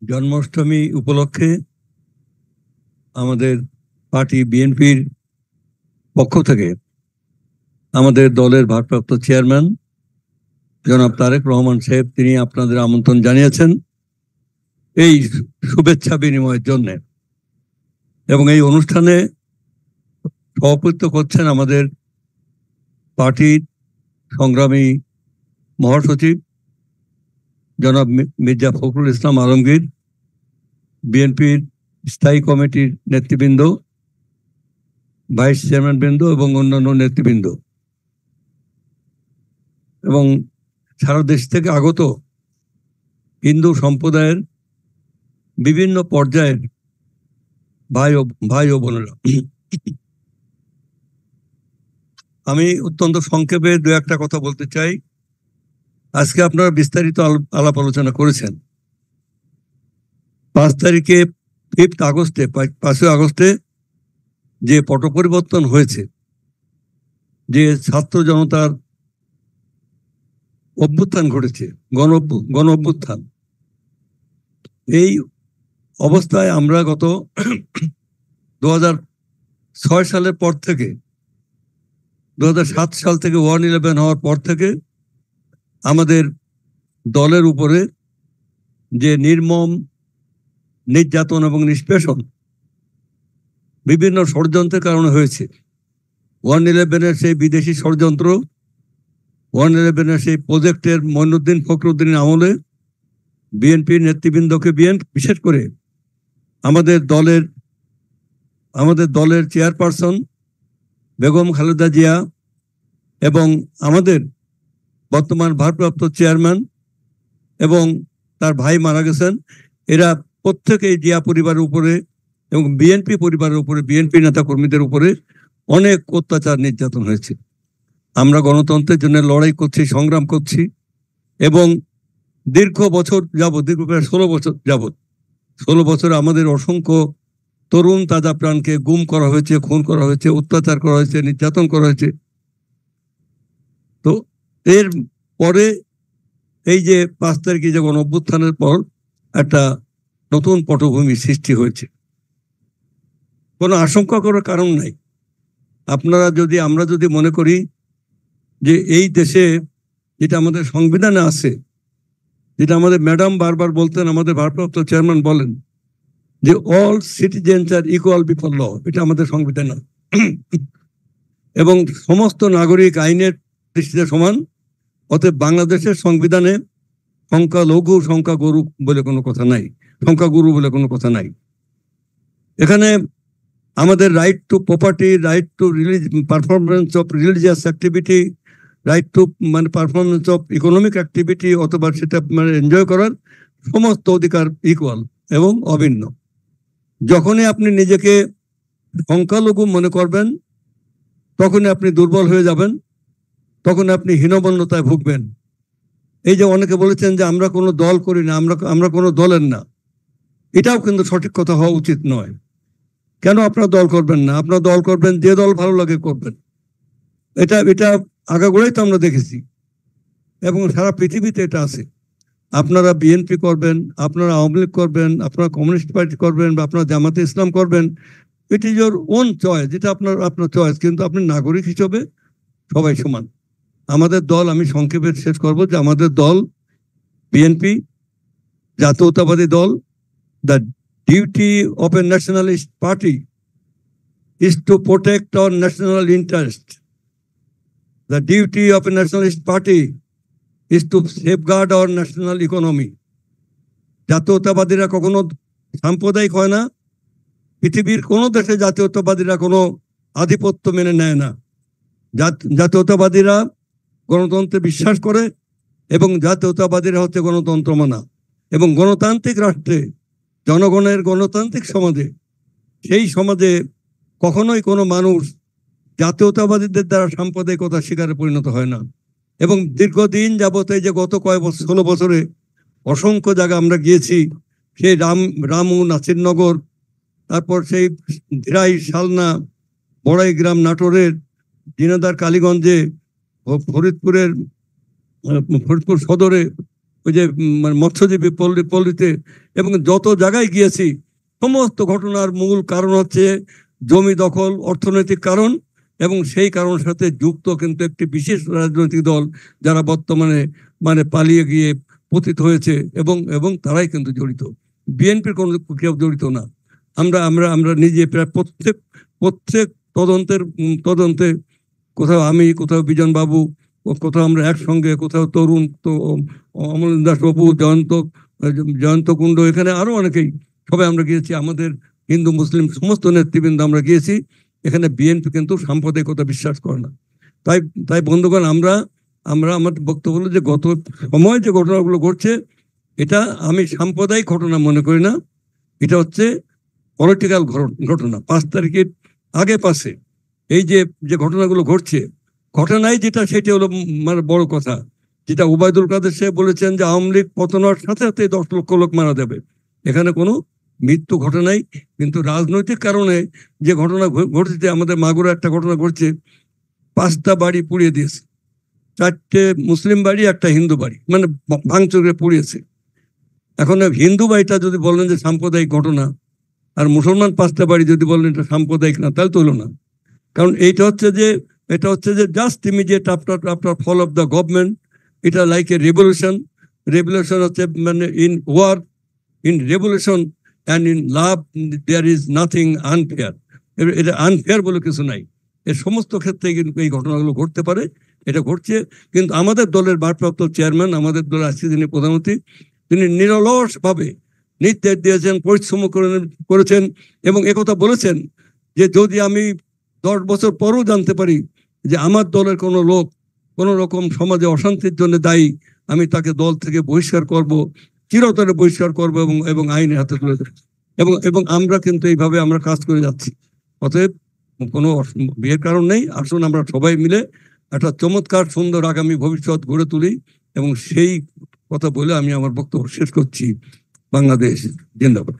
জন্মাষ্টমী উপলক্ষে আমাদের পার্টি বিএনপির পক্ষ থেকে আমাদের দলের ভারপ্রাপ্ত চেয়ারম্যান জনাব তারেক রহমান সাহেব তিনি আপনাদের আমন্ত্রণ জানিয়েছেন এই শুভেচ্ছা বিনিময়ের জন্য। এবং এই অনুষ্ঠানে সভাপতিত্ব করছেন আমাদের পার্টির সংগ্রামী মহাসচিব জনাব মির্জা ফখরুল ইসলাম আলমগীর, বিএনপির স্থায়ী কমিটির নেতৃবৃন্দ, ভাইস চেয়ারম্যান বৃন্দ এবং অন্যান্য নেতৃবৃন্দ এবং সারা দেশ থেকে আগত হিন্দু সম্প্রদায়ের বিভিন্ন পর্যায়ের ভাই ও বোনেরা, আমি অত্যন্ত সংক্ষেপে দু একটা কথা বলতে চাই। আজকে আপনারা বিস্তারিত আলাপ আলোচনা করেছেন। 5 আগস্টে যে পট পরিবর্তন হয়েছে, যে ছাত্র জনতার অভ্যুত্থান ঘটেছে, গণ অভ্যুত্থান, এই অবস্থায় আমরা গত 2006 সালের পর থেকে 2007 সাল থেকে 1-11 হওয়ার পর থেকে আমাদের দলের উপরে যে নির্মম নির্যাতন এবং নিষ্পেষণ বিভিন্ন ষড়যন্ত্রের কারণে হয়েছে। 1-11-এর সেই বিদেশি ষড়যন্ত্র, 1-11-এর সেই প্রজেক্টের মঈনুদ্দিন ফখরুদ্দিনের আমলে বিএনপির নেতৃবৃন্দকে বিশেষ করে আমাদের দলের চেয়ারপারসন বেগম খালেদা জিয়া এবং আমাদের বর্তমান ভারপ্রাপ্ত চেয়ারম্যান এবং তার ভাই মারা গেছেন, এরা প্রত্যেকেই জিয়া পরিবারের উপরে এবং বিএনপি পরিবারের উপরে, বিএনপি নেতা কর্মীদের উপরে অনেক অত্যাচার নির্যাতন হয়েছে। আমরা গণতন্ত্রের জন্য লড়াই করছি, সংগ্রাম করছি এবং দীর্ঘ প্রায় 16 বছর আমাদের অসংখ্য তরুণ তাজা প্রাণকে গুম করা হয়েছে, খুন করা হয়েছে, অত্যাচার করা হয়েছে, নির্যাতন করা হয়েছে। তো এর পরে এই যে 5 তারিখে যে গণ অভ্যুত্থানের পর একটা নতুন পটভূমি সৃষ্টি হয়েছে, কোনো আশঙ্কা করার কারণ নাই। আমরা যদি মনে করি যে এই দেশে যেটা আমাদের সংবিধানে আছে, যেটা আমাদের ম্যাডাম বারবার বলতেন, আমাদের ভারপ্রাপ্ত চেয়ারম্যান বলেন যে অল সিটিজেন্স আর ইকুয়াল বিফোর ল, এটা আমাদের সংবিধান এবং সমস্ত নাগরিক আইনের দৃষ্টিতে সমান। অতএব বাংলাদেশের সংবিধানে সংখ্যালঘু সংখ্যাগুরু বলে কোনো কথা নাই। এখানে আমাদের right two property, right to performance of religious activity, right to performance of economic activity অথবা সেটা এনজয় করার সমস্ত অধিকার ইকুয়াল এবং অভিন্ন। যখনই আপনি নিজেকে সংখ্যালঘু মনে করবেন তখনই আপনি দুর্বল হয়ে যাবেন, তখন আপনি হীনমন্যতায় ভুগবেন। এই যে অনেকে বলেছেন যে আমরা কোনো দল করি না, আমরা কোনো দলের না, এটাও কিন্তু সঠিক কথা হওয়া উচিত নয়। কেন আপনারা দল করবেন না? আপনারা দল করবেন যে দল ভালো লাগে করবেন। এটা আগাগোড়াই তো আমরা দেখেছি এবং সারা পৃথিবীতে এটা আছে। আপনারা বিএনপি করবেন, আপনারা আওয়ামী লীগ করবেন, আপনারা কমিউনিস্ট পার্টি করবেন বা আপনারা জামাতে ইসলাম করবেন, it is your own choice, যেটা আপনার চয়েস, কিন্তু আপনি নাগরিক হিসেবে সবাই সমান। আমাদের দল, আমি সংক্ষেপে শেষ করবো যে আমাদের দল বিএনপি জাতীয়তাবাদী দল। The duty of A nationalist party is to protect our national interest. The duty of a nationalist party is to safeguard our national economy. জাতীয়তাবাদীরা কখনো সাম্প্রদায়িক হয় না। পৃথিবীর কোনো দেশে জাতীয়তাবাদীরা কোনো আধিপত্য মেনে নেয় না। জাতীয়তাবাদীরা গণতন্ত্রে বিশ্বাস করে এবং জাতীয়তাবাদীরা হচ্ছে গণতন্ত্র মানা। এবং গণতান্ত্রিক রাষ্ট্রে, জনগণের গণতান্ত্রিক সমাজে, সেই সমাজে কখনোই কোনো মানুষ জাতীয়তাবাদীদের দ্বারা সাম্প্রদায়িকতার শিকারে পরিণত হয় না। এবং দীর্ঘদিন যাবত এই যে গত 16 বছরে অসংখ্য জায়গা আমরা গিয়েছি, সেই রামু, নাসিরনগর, তারপর সেই ধীরাই, শালনা, বড়াইগ্রাম, নাটোরের, দিনাদার, কালীগঞ্জে, ফরিদপুর সদরে, ওই যে মানে মৎস্যজীবী পল্লীতে এবং যত জায়গায় গিয়েছি সমস্ত ঘটনার মূল কারণ হচ্ছে জমি দখল, অর্থনৈতিক কারণ, এবং সেই কারণের সাথে যুক্ত কিন্তু একটি বিশেষ রাজনৈতিক দল যারা বর্তমানে মানে পালিয়ে গিয়ে পতিত হয়েছে এবং এবং তারাই কিন্তু জড়িত। বিএনপির কোনো কেউ জড়িত না। আমরা আমরা আমরা নিজে প্রায় প্রত্যেক তদন্তে কোথাও আমি, কোথাও বিজন বাবু, কোথাও আমরা একসঙ্গে, কোথাও তরুণ, তো অমল দাস বাবু, জয়ন্ত কুণ্ড, এখানে আরো অনেকেই, সবাই আমরা গিয়েছি। আমাদের হিন্দু মুসলিম সমস্ত নেতৃবৃন্দ আমরা গিয়েছি। এখানে বিএনপি কিন্তু সাম্প্রদায়িকতা বিশ্বাস করে না। তাই তাই বন্ধুগণ, আমরা আমাদের বক্তব্য হলো যে গত সময় যে ঘটনাগুলো ঘটছে, এটা আমি সাম্প্রদায়িক ঘটনা মনে করি না। এটা হচ্ছে পলিটিক্যাল ঘটনা। 5 তারিখের আগে পাশে এই যে ঘটনাগুলো ঘটছে, ঘটনাই যেটা সেটা হলো মানে বড় কথা। যেটা ওবায়দুল কাদের সাহেব বলেছেন যে আওয়ামী লীগ পতন হওয়ার সাথে সাথে 10 লক্ষ লোক মারা যাবে, এখানে কোনো মৃত্যু ঘটনাই। কিন্তু রাজনৈতিক কারণে যে ঘটনা ঘটছে, আমাদের মাগুরা একটা ঘটনা ঘটছে, 5টা বাড়ি পুড়িয়ে দিয়েছে, 4টে মুসলিম বাড়ি, একটা হিন্দু বাড়ি, মানে ভাঙচুরে পুড়িয়েছে। এখন হিন্দু বাড়িটা যদি বলেন যে সাম্প্রদায়িক ঘটনা, আর মুসলমান 5টা বাড়ি যদি বলেন এটা সাম্প্রদায়িক না, তাহলে তো হলো না। কারণ এটা হচ্ছে যে just immediate after fall of the government. এটা লাইক এ রেভলিউশন হচ্ছে মানে in war, in revolution and in love there is nothing unfair. এটা আনফেয়ার বলে কিছু নাই। এর সমস্ত ক্ষেত্রে কিন্তু এই ঘটনাগুলো ঘটতে পারে, এটা ঘটছে। কিন্তু আমাদের দলের ভারপ্রাপ্ত চেয়ারম্যান, আমাদের দলের আজকে যিনি প্রধানমন্ত্রী, তিনি নিরলসভাবে নির্দেশ দিয়েছেন, পরিশ্রম করেছেন এবং একথা বলেছেন যে যদি আমি 10 বছর পরও জানতে পারি যে আমার দলের কোনো লোক কোনো রকম সমাজে অশান্তির জন্য দায়ী, আমি তাকে দল থেকে বহিষ্কার করব, চিরতরে বহিষ্কার করব এবং আইনের হাতে তুলে দেব। এবং আমরা কিন্তু এইভাবে আমরা কাজ করে যাচ্ছি। অতএব কোনো বিয়ের কারণ নেই। আসুন আমরা সবাই মিলে একটা চমৎকার সুন্দর আগামী ভবিষ্যৎ গড়ে তুলি, এবং সেই কথা বলে আমি আমার বক্তব্য শেষ করছি। বাংলাদেশ জিন্দাবাদ।